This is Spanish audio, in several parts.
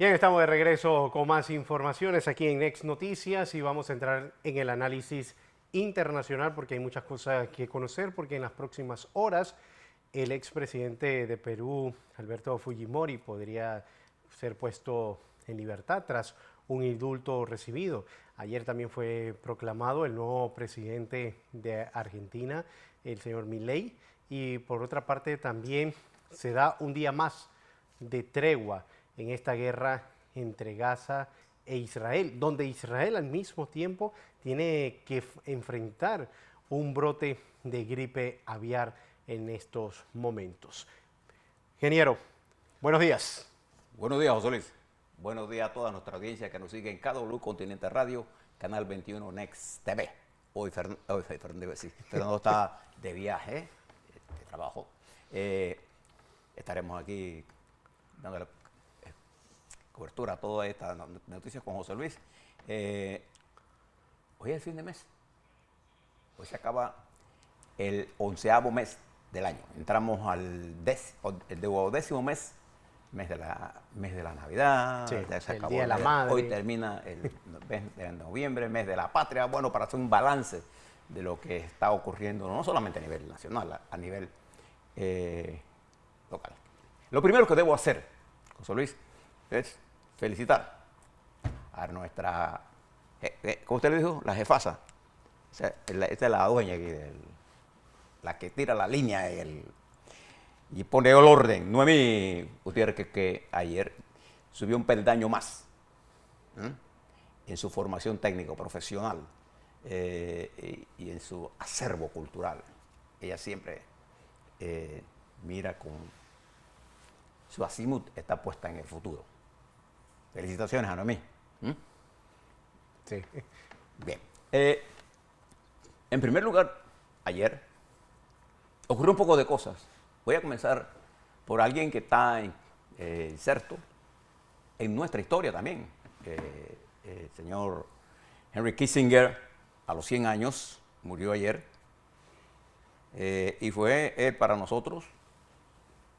Bien, estamos de regreso con más informaciones aquí en Next Noticias y vamos a entrar en el análisis internacional porque hay muchas cosas que conocer, porque en las próximas horas el expresidente de Perú, Alberto Fujimori, podría ser puesto en libertad tras un indulto recibido. Ayer también fue proclamado el nuevo presidente de Argentina, el señor Milei, y por otra parte también se da un día más de tregua en esta guerra entre Gaza e Israel, donde Israel al mismo tiempo tiene que enfrentar un brote de gripe aviar en estos momentos. Ingeniero, buenos días. Buenos días, José Luis. Buenos días a toda nuestra audiencia que nos sigue en KW Continente Radio, Canal 21 Next TV. Hoy Fernando está de viaje, de trabajo. Estaremos aquí dándole cobertura a todas estas noticias con José Luis. Hoy es el fin de mes. Hoy se acaba el 11º mes del año. Entramos al 10º mes de la Navidad, Sí, ya se el acabó Día de la Madre. Hoy termina el mes de noviembre, mes de la patria, bueno, para hacer un balance de lo que está ocurriendo, no solamente a nivel nacional, a nivel local. Lo primero que debo hacer, José Luis, es felicitar a nuestra, ¿cómo usted le dijo? La jefasa. O sea, esta es la dueña aquí, la que tira la línea y pone el orden. Noemí Gutiérrez, que ayer subió un peldaño más en su formación técnico profesional y en su acervo cultural. Ella siempre mira con su azimut, está puesta en el futuro. Felicitaciones a Noemí. Sí. Bien. En primer lugar, ayer ocurrió un poco de cosas. Voy a comenzar por alguien que está inserto en nuestra historia también. El señor Henry Kissinger, a los 100 años, murió ayer. Y fue para nosotros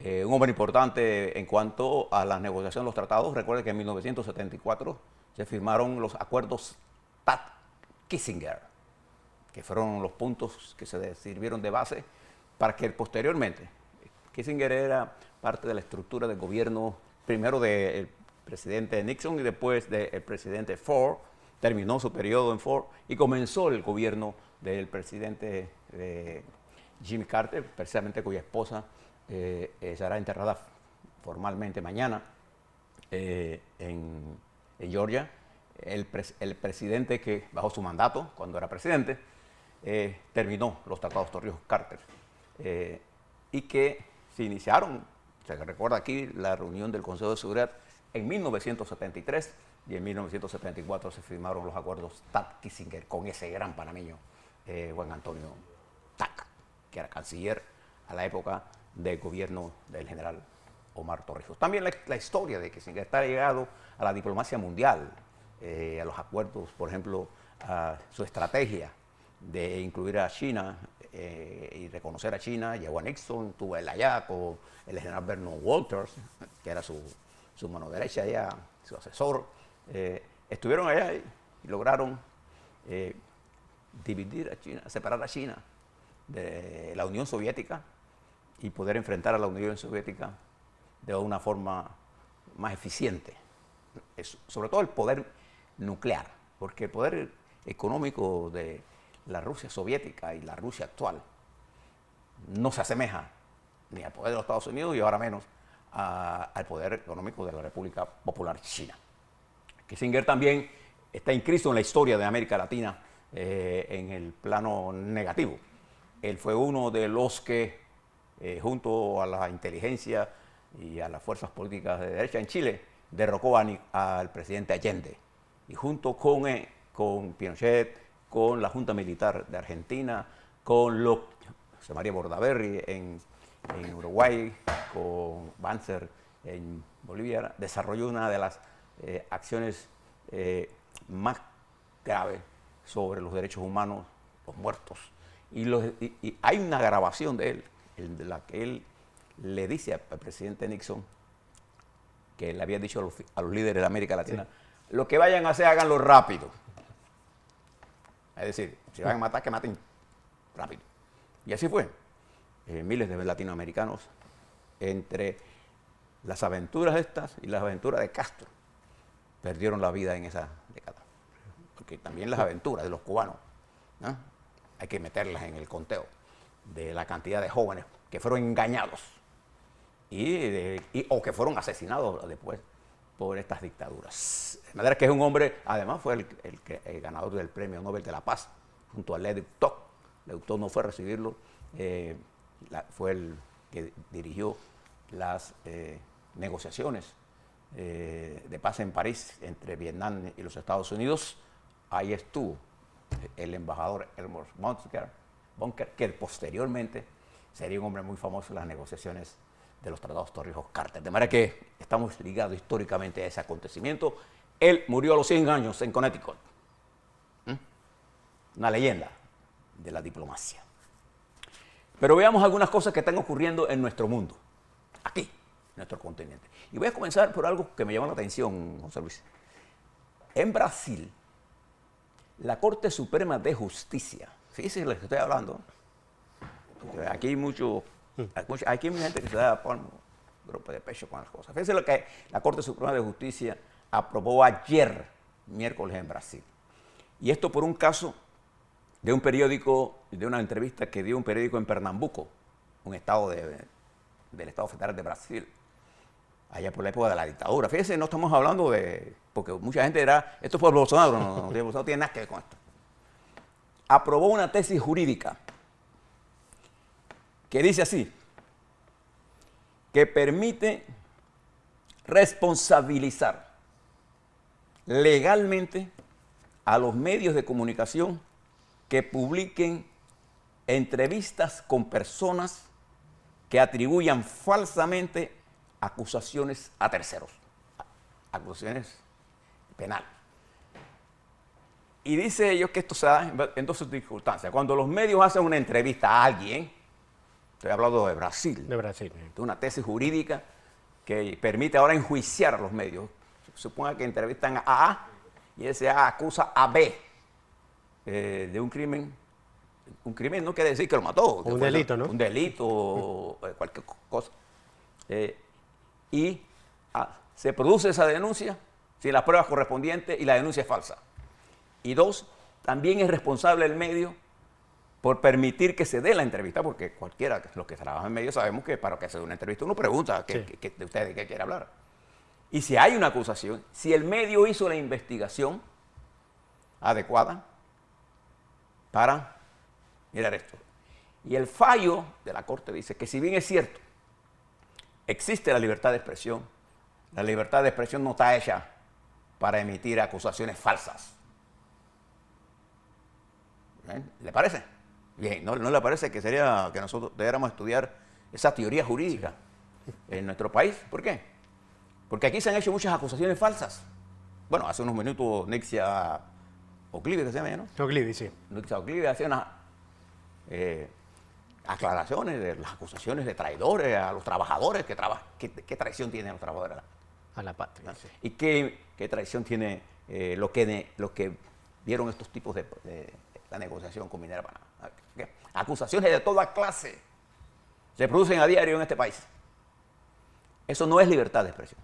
un hombre importante en cuanto a la negociación de los tratados. Recuerde que en 1974 se firmaron los acuerdos Taft-Kissinger, que fueron los puntos que se sirvieron de base para que posteriormente, Kissinger era parte de la estructura del gobierno, primero del presidente Nixon y después del presidente Ford, terminó su periodo en Ford y comenzó el gobierno del presidente Jimmy Carter, precisamente cuya esposa será enterrada formalmente mañana en Georgia. El presidente que, bajo su mandato, cuando era presidente, terminó los tratados Torrijos-Carter y que se iniciaron, se recuerda aquí la reunión del Consejo de Seguridad en 1973 y en 1974 se firmaron los acuerdos Taft-Kissinger con ese gran panameño, Juan Antonio Tac, que era canciller a la época del gobierno del general Omar Torrijos. También la historia de Kissinger está ligado a la diplomacia mundial, a los acuerdos, por ejemplo, a su estrategia de incluir a China y reconocer a China. Llegó a Nixon, tuvo él allá con el general Vernon Walters, que era su mano derecha allá, su asesor. Estuvieron allá y lograron dividir a China, separar a China de la Unión Soviética y poder enfrentar a la Unión Soviética de una forma más eficiente. Sobre todo el poder nuclear, porque el poder económico de la Rusia soviética y la Rusia actual no se asemeja ni al poder de los Estados Unidos y ahora menos al poder económico de la República Popular China. Kissinger también está inscrito en la historia de América Latina en el plano negativo. Él fue uno de los que, junto a la inteligencia y a las fuerzas políticas de derecha en Chile, derrocó al presidente Allende. Y junto con Pinochet, con la Junta Militar de Argentina, con José María Bordaberry en Uruguay, con Banzer en Bolivia, desarrolló una de las acciones más graves sobre los derechos humanos, los muertos. Y hay una grabación de él, en la que él le dice al presidente Nixon que le había dicho a los líderes de América Latina, lo que vayan a hacer, háganlo rápido. Es decir, si van a matar, que maten rápido. Y así fue. Miles de latinoamericanos, entre las aventuras estas y las aventuras de Castro, perdieron la vida en esa década. Porque también las aventuras de los cubanos, ¿no?, hay que meterlas en el conteo de la cantidad de jóvenes que fueron engañados o que fueron asesinados después por estas dictaduras. De manera que es un hombre, además fue el ganador del Premio Nobel de la Paz, junto a Le Duc Tho. Le Duc Tho no fue a recibirlo, fue el que dirigió las negociaciones de paz en París entre Vietnam y los Estados Unidos. Ahí estuvo el embajador Elmer Bunker, que posteriormente sería un hombre muy famoso en las negociaciones de los tratados Torrijos-Carter. De manera que estamos ligados históricamente a ese acontecimiento. Él murió a los 100 años en Connecticut. Una leyenda de la diplomacia. Pero veamos algunas cosas que están ocurriendo en nuestro mundo, aquí, en nuestro continente. Y voy a comenzar por algo que me llamó la atención, José Luis. En Brasil, la Corte Suprema de Justicia, fíjense lo que estoy hablando, aquí hay aquí hay gente que se da por golpe de pecho con las cosas. Fíjense lo que la Corte Suprema de Justicia aprobó ayer, miércoles, en Brasil. Y esto por un caso de un periódico, de una entrevista que dio un periódico en Pernambuco, un estado del Estado Federal de Brasil, allá por la época de la dictadura. Fíjense, no estamos hablando de... Porque mucha gente dirá, esto fue Bolsonaro, Bolsonaro no tiene nada que ver con esto. Aprobó una tesis jurídica que dice así, que permite responsabilizar legalmente a los medios de comunicación que publiquen entrevistas con personas que atribuyan falsamente acusaciones a terceros, acusaciones penales. Y dice ellos que esto se da en dos circunstancias. Cuando los medios hacen una entrevista a alguien, estoy hablando de Brasil, de una tesis jurídica que permite ahora enjuiciar a los medios. Suponga que entrevistan a A y ese A acusa a B de un crimen. Un crimen no quiere decir que lo mató. Un delito, ¿no? Un delito o cualquier cosa. Se produce esa denuncia sin las pruebas correspondientes y la denuncia es falsa. Y dos, también es responsable el medio por permitir que se dé la entrevista, porque cualquiera, los que trabajan en medio, sabemos que para que se dé una entrevista uno pregunta de usted de qué quiere hablar. Y si hay una acusación, si el medio hizo la investigación adecuada para mirar esto. Y el fallo de la Corte dice que si bien es cierto, existe la libertad de expresión, la libertad de expresión no está hecha para emitir acusaciones falsas. ¿Le parece? Bien, ¿no le parece que sería que nosotros deberíamos estudiar esa teoría jurídica en nuestro país? ¿Por qué? Porque aquí se han hecho muchas acusaciones falsas. Bueno, hace unos minutos Nixia Oclive, ¿qué se llama, no? Oclive, sí. Nixia Oclive hacía unas aclaraciones de las acusaciones de traidores a los trabajadores. ¿Qué traición tienen los trabajadores? A la patria. Sí. ¿Y qué traición tiene lo que vieron estos tipos de la negociación con Minera Panamá? Acusaciones de toda clase se producen a diario en este país. Eso no es libertad de expresión,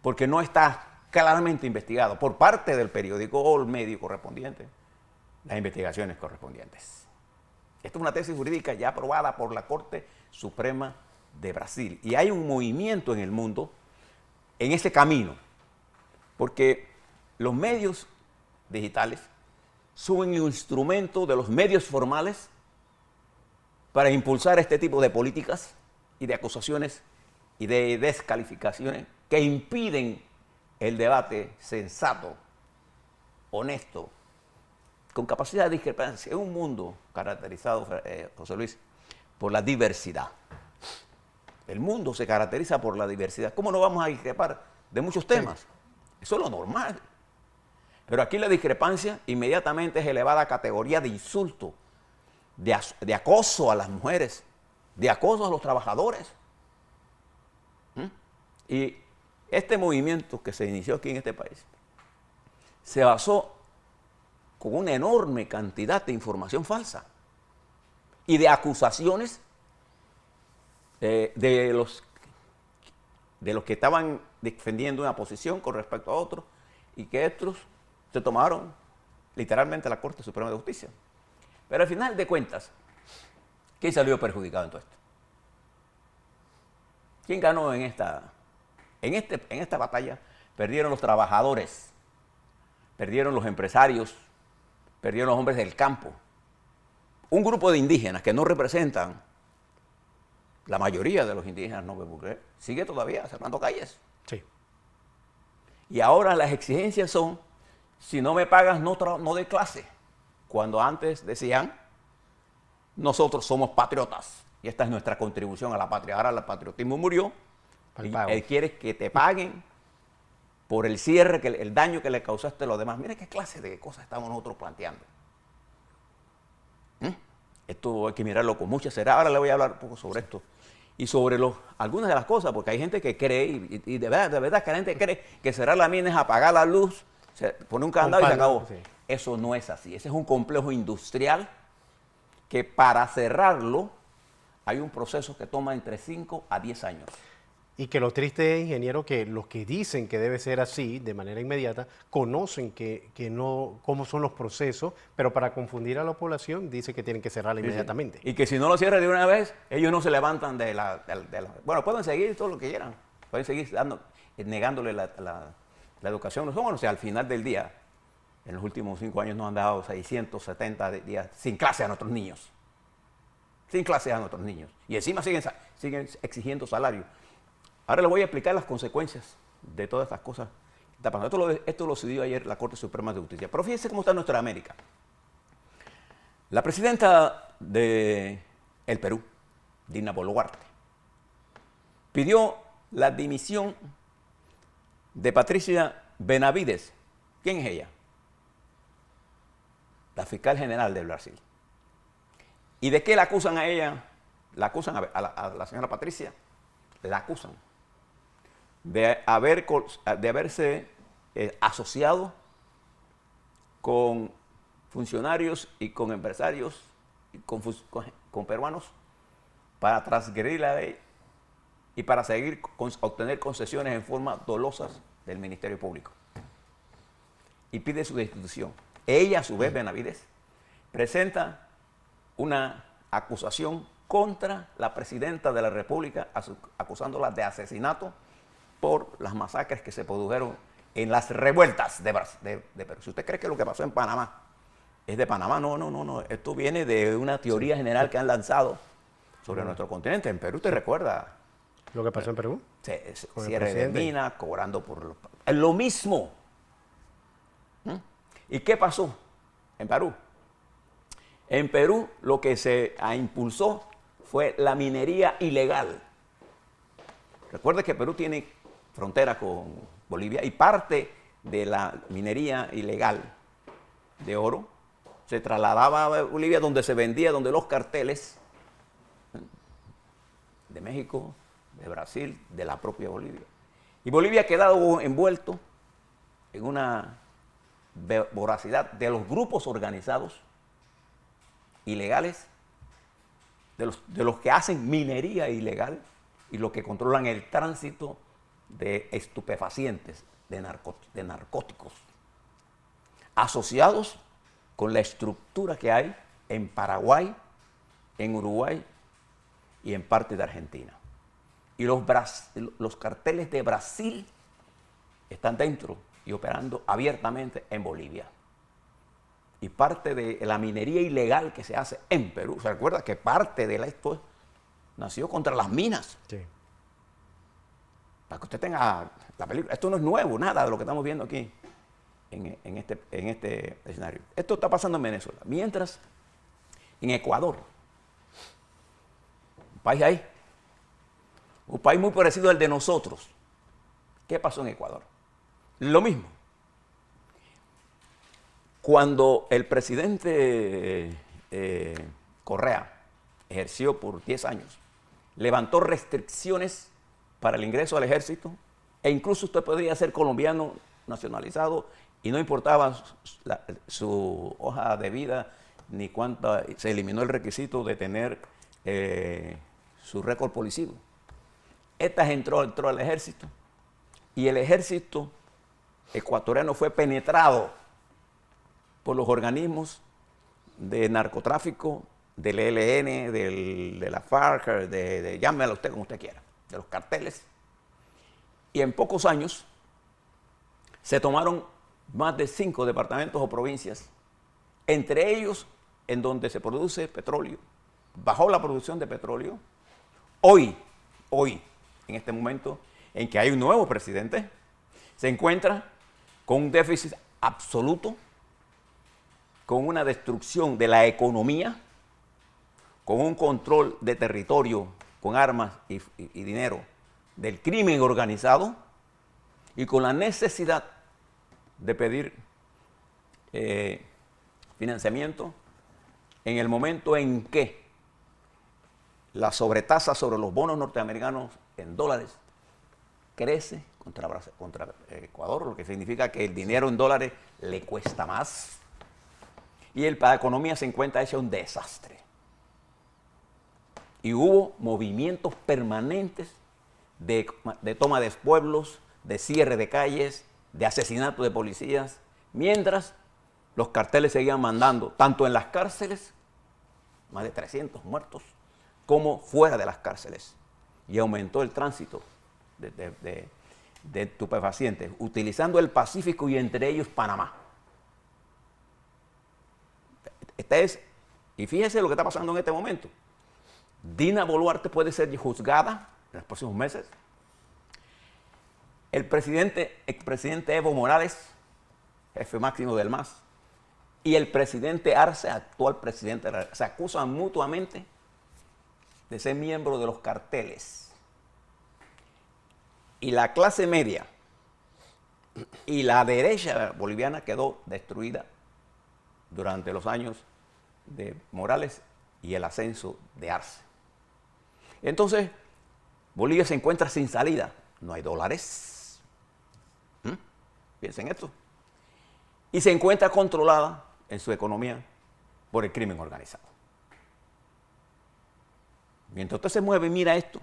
porque no está claramente investigado por parte del periódico o el medio correspondiente, las investigaciones correspondientes. Esta es una tesis jurídica ya aprobada por la Corte Suprema de Brasil. Y hay un movimiento en el mundo en ese camino, porque los medios digitales son un instrumento de los medios formales para impulsar este tipo de políticas y de acusaciones y de descalificaciones que impiden el debate sensato, honesto, con capacidad de discrepancia. Es un mundo caracterizado, José Luis, por la diversidad. El mundo se caracteriza por la diversidad. ¿Cómo no vamos a discrepar de muchos temas? Eso es lo normal. Pero aquí la discrepancia inmediatamente es elevada a categoría de insulto, de acoso a las mujeres, de acoso a los trabajadores. Y Este movimiento que se inició aquí en este país se basó con una enorme cantidad de información falsa y de acusaciones de los que estaban defendiendo una posición con respecto a otros y que estos se tomaron literalmente a la Corte Suprema de Justicia. Pero al final de cuentas, ¿quién salió perjudicado en todo esto? ¿Quién ganó en esta batalla? Perdieron los trabajadores, perdieron los empresarios, perdieron los hombres del campo. Un grupo de indígenas que no representan la mayoría de los indígenas, no, porque sigue todavía cerrando calles. Sí. Y ahora las exigencias son, si no me pagas, no de clase. Cuando antes decían, nosotros somos patriotas y esta es nuestra contribución a la patria. Ahora el patriotismo murió y él quiere que te paguen por el cierre, el daño que le causaste a los demás. Mira qué clase de cosas estamos nosotros planteando. Esto hay que mirarlo con mucha seriedad. Ahora le voy a hablar un poco sobre esto y sobre algunas de las cosas, porque hay gente que cree, y de verdad que la gente cree que cerrar la mina es apagar la luz, poner un candado y se acabó. Sí. Eso no es así. Ese es un complejo industrial que para cerrarlo hay un proceso que toma entre 5 a 10 años. Y que lo triste es, ingeniero, que los que dicen que debe ser así de manera inmediata conocen que no cómo son los procesos, pero para confundir a la población dice que tienen que cerrarla inmediatamente. Sí. Y que si no lo cierran de una vez, ellos no se levantan de la... Bueno, pueden seguir todo lo que quieran, pueden seguir negándole la educación. Bueno, o sea, al final del día, en los últimos 5 años nos han dado 670 días sin clase a nuestros niños. Sin clase a nuestros niños. Y encima siguen exigiendo salario. Ahora les voy a explicar las consecuencias de todas estas cosas que está pasando. Esto lo decidió ayer la Corte Suprema de Justicia. Pero fíjense cómo está nuestra América. La presidenta del Perú, Dina Boluarte, pidió la dimisión de Patricia Benavides. ¿Quién es ella? La fiscal general de Brasil. ¿Y de qué la acusan a ella? La acusan a la señora Patricia. La acusan de haberse asociado con funcionarios y con empresarios y con peruanos para transgredir la ley y para seguir obtener concesiones en forma dolosas del Ministerio Público. Y pide su destitución. Ella, a su vez, Benavides, presenta una acusación contra la presidenta de la República, acusándola de asesinato por las masacres que se produjeron en las revueltas de Perú. Si usted cree que lo que pasó en Panamá es de Panamá, no. Esto viene de una teoría general que han lanzado sobre nuestro continente. En Perú, ¿te recuerda? ¿Lo que pasó en Perú? Cierre de minas, cobrando por... Es lo mismo. ¿Y qué pasó en Perú? En Perú lo que se impulsó fue la minería ilegal. Recuerde que Perú tiene frontera con Bolivia y parte de la minería ilegal de oro se trasladaba a Bolivia, donde se vendía, donde los carteles de México, de Brasil, de la propia Bolivia. Y Bolivia ha quedado envuelto en una voracidad de los grupos organizados ilegales, de los que hacen minería ilegal y los que controlan el tránsito de estupefacientes, de narcóticos, asociados con la estructura que hay en Paraguay, en Uruguay y en parte de Argentina. Y los carteles de Brasil están dentro y operando abiertamente en Bolivia. Y parte de la minería ilegal que se hace en Perú, ¿se recuerda que parte de esto nació contra las minas? Sí. Para que usted tenga la película. Esto no es nuevo, nada de lo que estamos viendo aquí en este escenario. Esto está pasando en Venezuela. Mientras, en Ecuador, un país ahí, un país muy parecido al de nosotros. ¿Qué pasó en Ecuador? Lo mismo. Cuando el presidente Correa ejerció por 10 años, levantó restricciones para el ingreso al ejército E incluso usted podría ser colombiano nacionalizado y no importaba su hoja de vida ni cuánta, se eliminó el requisito de tener su récord policivo. Esta entró al ejército y el ejército ecuatoriano fue penetrado por los organismos de narcotráfico, del ELN, de la FARC, llámelo usted como usted quiera, de los carteles. Y en pocos años se tomaron más de 5 departamentos o provincias, entre ellos en donde se produce petróleo. Bajó la producción de petróleo. Hoy, en este momento en que hay un nuevo presidente, se encuentra con un déficit absoluto, con una destrucción de la economía, con un control de territorio, con armas y dinero del crimen organizado y con la necesidad de pedir financiamiento en el momento en que la sobretasa sobre los bonos norteamericanos en dólares crece contra Ecuador, lo que significa que el dinero en dólares le cuesta más y la economía se encuentra hecha un desastre. Y hubo movimientos permanentes de toma de pueblos, de cierre de calles, de asesinato de policías, mientras los carteles seguían mandando, tanto en las cárceles, más de 300 muertos, como fuera de las cárceles. Y aumentó el tránsito de estupefacientes, utilizando el Pacífico y entre ellos Panamá. Y fíjese lo que está pasando en este momento. Dina Boluarte puede ser juzgada en los próximos meses. El expresidente Evo Morales, jefe máximo del MAS, y el presidente Arce, actual presidente, se acusan mutuamente de ser miembros de los carteles. Y la clase media y la derecha boliviana quedó destruida durante los años de Morales y el ascenso de Arce. Entonces, Bolivia se encuentra sin salida. No hay dólares. Piensen esto. Y se encuentra controlada en su economía por el crimen organizado. Mientras usted se mueve y mira esto,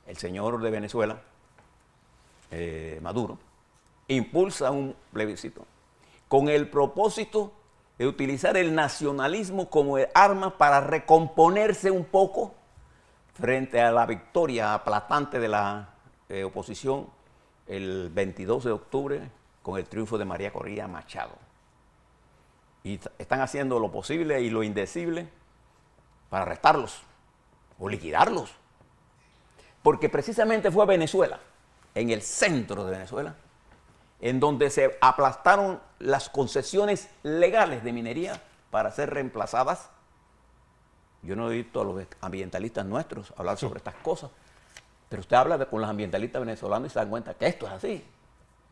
el señor de Venezuela, Maduro, impulsa un plebiscito con el propósito de utilizar el nacionalismo como arma para recomponerse un poco frente a la victoria aplastante de la oposición el 22 de octubre con el triunfo de María Corina Machado. Y están haciendo lo posible y lo indecible para arrestarlos o liquidarlos. Porque precisamente fue Venezuela, en el centro de Venezuela, en donde se aplastaron las concesiones legales de minería para ser reemplazadas. Yo no he visto a los ambientalistas nuestros hablar sobre estas cosas, pero usted habla con los ambientalistas venezolanos y se da cuenta que esto es así,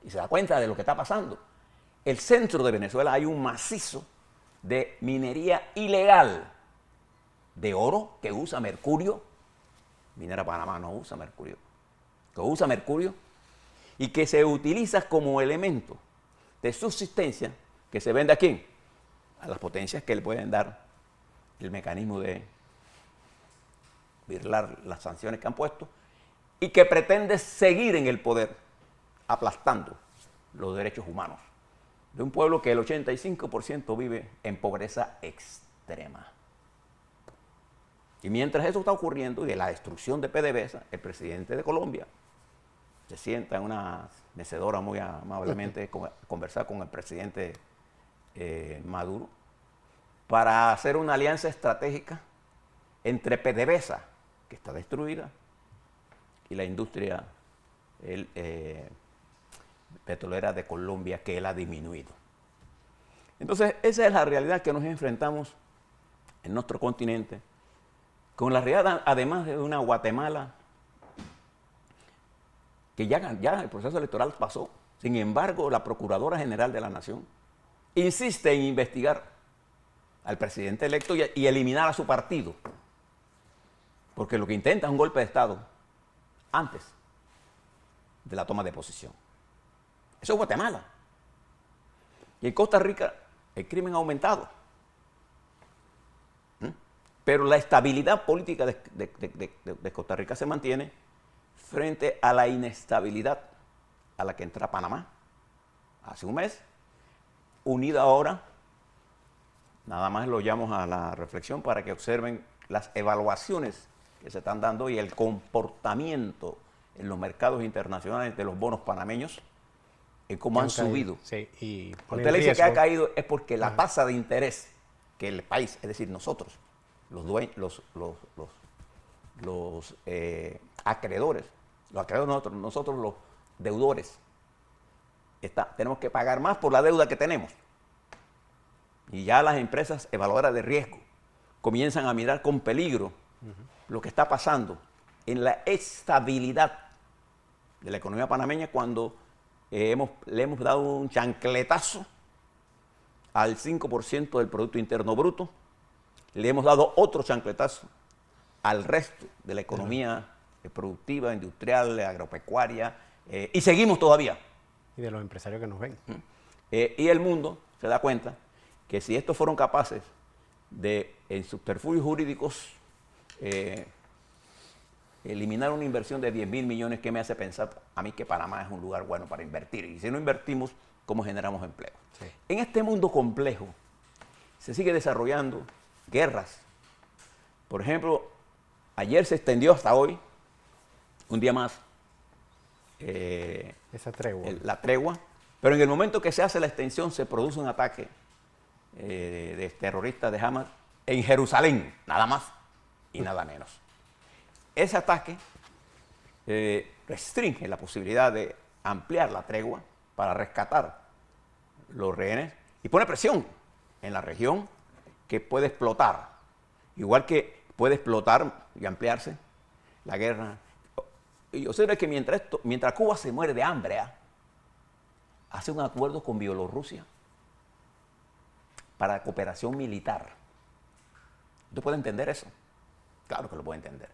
y se da cuenta de lo que está pasando. El centro de Venezuela hay un macizo de minería ilegal de oro que usa mercurio. Minera Panamá no usa mercurio, que usa mercurio y que se utiliza como elemento de subsistencia que se vende a quién, a las potencias que le pueden dar el mecanismo de burlar las sanciones que han puesto y que pretende seguir en el poder aplastando los derechos humanos de un pueblo que el 85% vive en pobreza extrema. Y mientras eso está ocurriendo y de la destrucción de PDVSA, el presidente de Colombia se sienta en una mecedora muy amablemente a conversar con el presidente Maduro para hacer una alianza estratégica entre PDVSA, que está destruida, y la industria petrolera de Colombia, que él ha disminuido. Entonces, esa es la realidad que nos enfrentamos en nuestro continente, con la realidad, además de una Guatemala, que ya el proceso electoral pasó. Sin embargo, la Procuradora General de la Nación insiste en investigar al presidente electo y eliminar a su partido, porque lo que intenta es un golpe de Estado antes de la toma de posición. Eso es Guatemala. Y en Costa Rica el crimen ha aumentado. Pero la estabilidad política de Costa Rica se mantiene frente a la inestabilidad a la que entra Panamá hace un mes, unida ahora, nada más lo llamo a la reflexión para que observen las evaluaciones que se están dando y el comportamiento en los mercados internacionales de los bonos panameños, en cómo han subido. Sí, y Cuando usted le dice que ha caído es porque la tasa de interés que el país, es decir, nosotros, los acreedores nosotros los deudores, tenemos que pagar más por la deuda que tenemos. Y ya las empresas evaluadoras de riesgo comienzan a mirar con peligro lo que está pasando en la estabilidad de la economía panameña cuando le hemos dado un chancletazo al 5% del Producto Interno Bruto, le hemos dado otro chancletazo al resto de la economía productiva, industrial, agropecuaria, y seguimos todavía. Y de los empresarios que nos ven. Y el mundo se da cuenta que si estos fueron capaces de, en subterfugios jurídicos, eliminar una inversión de 10.000 millones, ¿qué me hace pensar a mí que Panamá es un lugar bueno para invertir? Y si no invertimos, ¿cómo generamos empleo? Sí. En este mundo complejo se sigue desarrollando guerras. Por ejemplo, ayer se extendió hasta hoy, un día más, esa tregua. La tregua, pero en el momento que se hace la extensión se produce un ataque de terroristas de Hamas en Jerusalén, nada más y nada menos. Ese ataque restringe la posibilidad de ampliar la tregua para rescatar los rehenes y pone presión en la región que puede explotar, igual que puede explotar y ampliarse la guerra. Y observe que mientras Cuba se muere de hambre, hace un acuerdo con Bielorrusia para cooperación militar. ¿Usted puede entender eso? Claro que lo puede entender.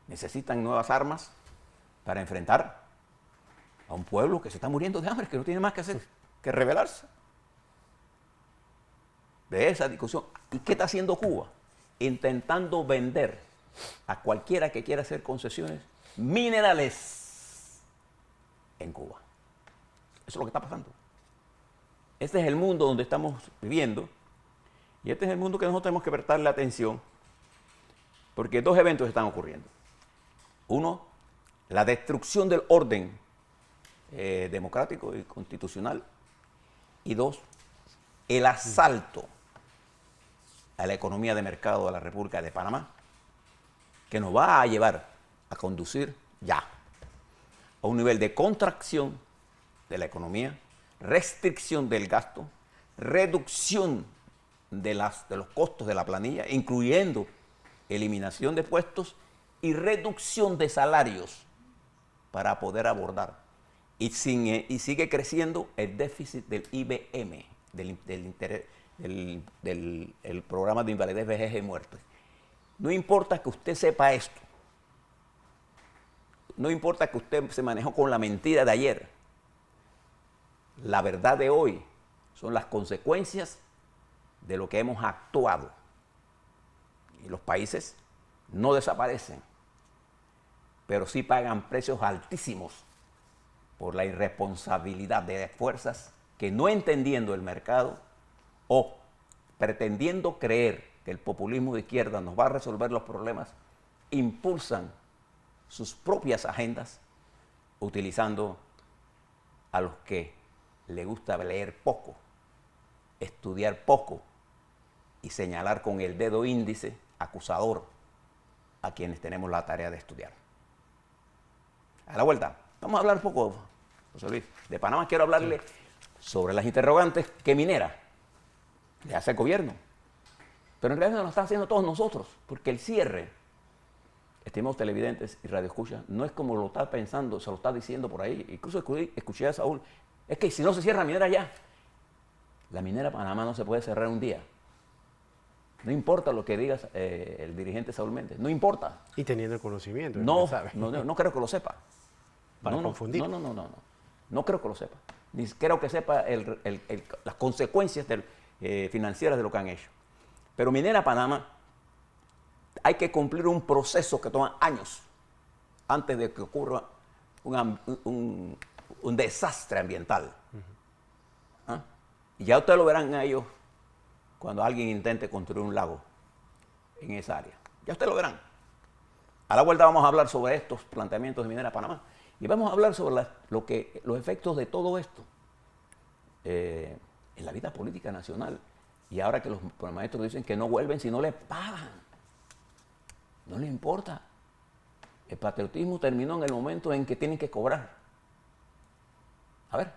Necesitan nuevas armas para enfrentar a un pueblo que se está muriendo de hambre, que no tiene más que hacer que rebelarse. De esa discusión. ¿Y qué está haciendo Cuba? Intentando vender a cualquiera que quiera hacer concesiones minerales en Cuba. Eso es lo que está pasando. Este es el mundo donde estamos viviendo y este es el mundo que nosotros tenemos que prestarle atención porque dos eventos están ocurriendo. Uno, la destrucción del orden democrático y constitucional. Y dos, el asalto a la economía de mercado de la República de Panamá, que nos va a llevar a conducir ya a un nivel de contracción de la economía, restricción del gasto, reducción de los costos de la planilla, incluyendo eliminación de puestos y reducción de salarios para poder abordar. Y sigue creciendo el déficit del IBM, del programa de invalidez, vejez y muerte. No importa que usted sepa esto, no importa que usted se manejó con la mentira de ayer, la verdad de hoy son las consecuencias de lo que hemos actuado. Y los países no desaparecen, pero sí pagan precios altísimos por la irresponsabilidad de fuerzas que, no entendiendo el mercado o pretendiendo creer que el populismo de izquierda nos va a resolver los problemas, impulsan sus propias agendas utilizando a los que les gusta leer poco, estudiar poco y señalar con el dedo índice acusador a quienes tenemos la tarea de estudiar. A la vuelta, vamos a hablar un poco, José Luis, de Panamá. Quiero hablarle sobre las interrogantes que minera le hace el gobierno. Pero en realidad lo está haciendo todos nosotros, porque el cierre, estimados televidentes y radioescuchas, no es como lo está pensando, se lo está diciendo por ahí. Incluso escuché a Saúl, es que si no se cierra la minera ya, la minera Panamá no se puede cerrar un día. No importa lo que diga el dirigente Saúl Méndez, no importa. Y teniendo el conocimiento. No creo que lo sepa. para no, confundir. No. No creo que lo sepa. Ni creo que sepa las consecuencias financieras de lo que han hecho. Pero Minera Panamá, hay que cumplir un proceso que toma años antes de que ocurra un desastre ambiental. ¿Ah? Y ya ustedes lo verán a ellos cuando alguien intente construir un lago en esa área. Ya ustedes lo verán. A la vuelta vamos a hablar sobre estos planteamientos de Minera Panamá y vamos a hablar sobre los efectos de todo esto en la vida política nacional. Y ahora que los maestros dicen que no vuelven si no les pagan, no les importa. El patriotismo terminó en el momento en que tienen que cobrar. A ver.